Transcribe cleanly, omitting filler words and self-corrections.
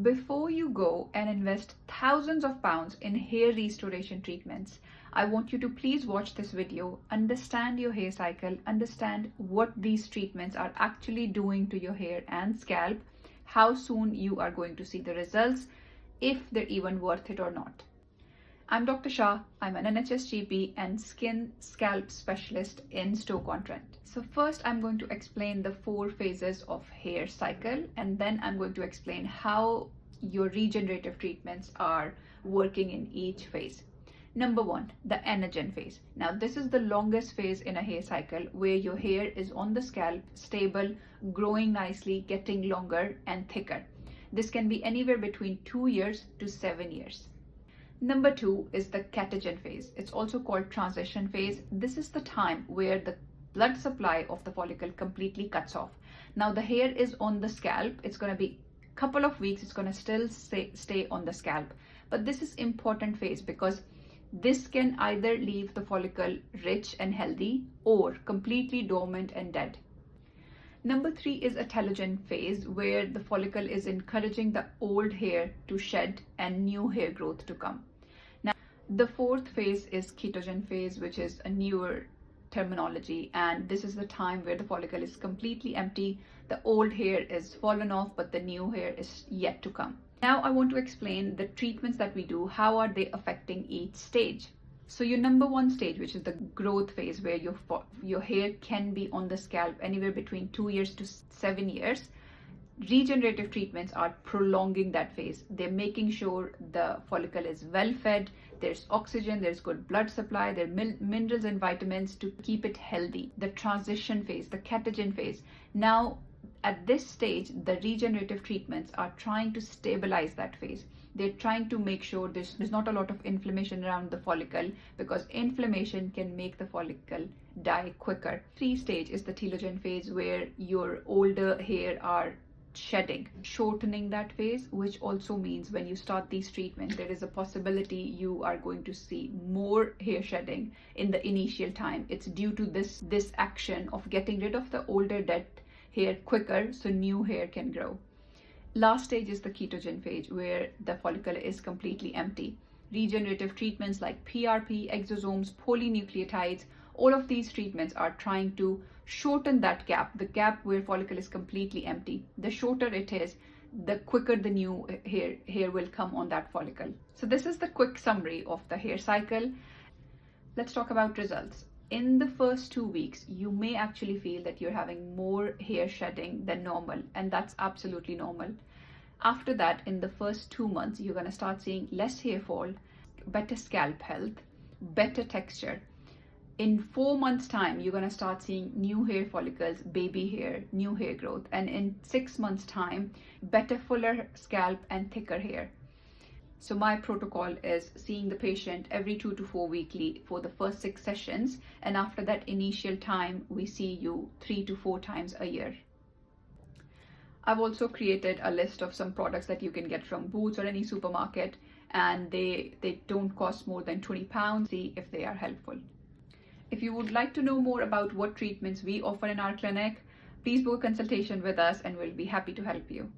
Before you go and invest thousands of pounds in hair restoration treatments, I want you to please watch this video, understand your hair cycle, understand what these treatments are actually doing to your hair and scalp, how soon you are going to see the results, if they're even worth it or not. I'm Dr. Shah. I'm an NHS GP and skin scalp specialist in Stoke-on-Trent. So first I'm going to explain the 4 phases of hair cycle, and then I'm going to explain how your regenerative treatments are working in each phase. Number 1, the Anagen phase. Now this is the longest phase in a hair cycle where your hair is on the scalp, stable, growing nicely, getting longer and thicker. This can be anywhere between 2 years to 7 years. Number 2 is the Catagen phase. It's also called transition phase. This is the time where the blood supply of the follicle completely cuts off. Now the hair is on the scalp. It's going to be a couple of weeks. It's going to still stay on the scalp. But this is important phase because this can either leave the follicle rich and healthy or completely dormant and dead. Number 3 is a telogen phase where the follicle is encouraging the old hair to shed and new hair growth to come. Now, the 4th phase is Ketogen phase, which is a newer terminology, and this is the time where the follicle is completely empty. The old hair is fallen off, but the new hair is yet to come. Now I want to explain the treatments that we do. How are they affecting each stage? So your number 1 stage, which is the growth phase, where your hair can be on the scalp anywhere between 2 years to 7 years. Regenerative treatments are prolonging that phase. They're making sure the follicle is well fed, there's oxygen, there's good blood supply, there are minerals and vitamins to keep it healthy. The transition phase, the Catagen phase. Now at this stage, the regenerative treatments are trying to stabilize that phase. They're trying to make sure there's not a lot of inflammation around the follicle, because inflammation can make the follicle die quicker. 3 stage is the Telogen phase, where your older hair are shedding, shortening that phase, which also means when you start these treatments, there is a possibility you are going to see more hair shedding in the initial time. It's due to this action of getting rid of the older dead hair quicker so new hair can grow. Last stage is the Ketogen phase, where the follicle is completely empty. Regenerative treatments like PRP Exosomes, Polynucleotides, all of these treatments are trying to shorten that gap, the gap where follicle is completely empty. The shorter it is, the quicker the new hair will come on that follicle. So this is the quick summary of the hair cycle. Let's talk about results. In the first 2 weeks, you may actually feel that you're having more hair shedding than normal, and that's absolutely normal. After that, in the first 2 months, you're going to start seeing less hair fall, better scalp health, better texture. In 4 months' time, you're going to start seeing new hair follicles, baby hair, new hair growth, and in 6 months' time, better, fuller scalp and thicker hair. So my protocol is seeing the patient every 2 to 4 weekly for the first 6 sessions, and after that initial time, we see you 3 to 4 times a year. I've also created a list of some products that you can get from Boots or any supermarket, and they don't cost more than £20. See if they are helpful. If you would like to know more about what treatments we offer in our clinic, please book a consultation with us and we'll be happy to help you.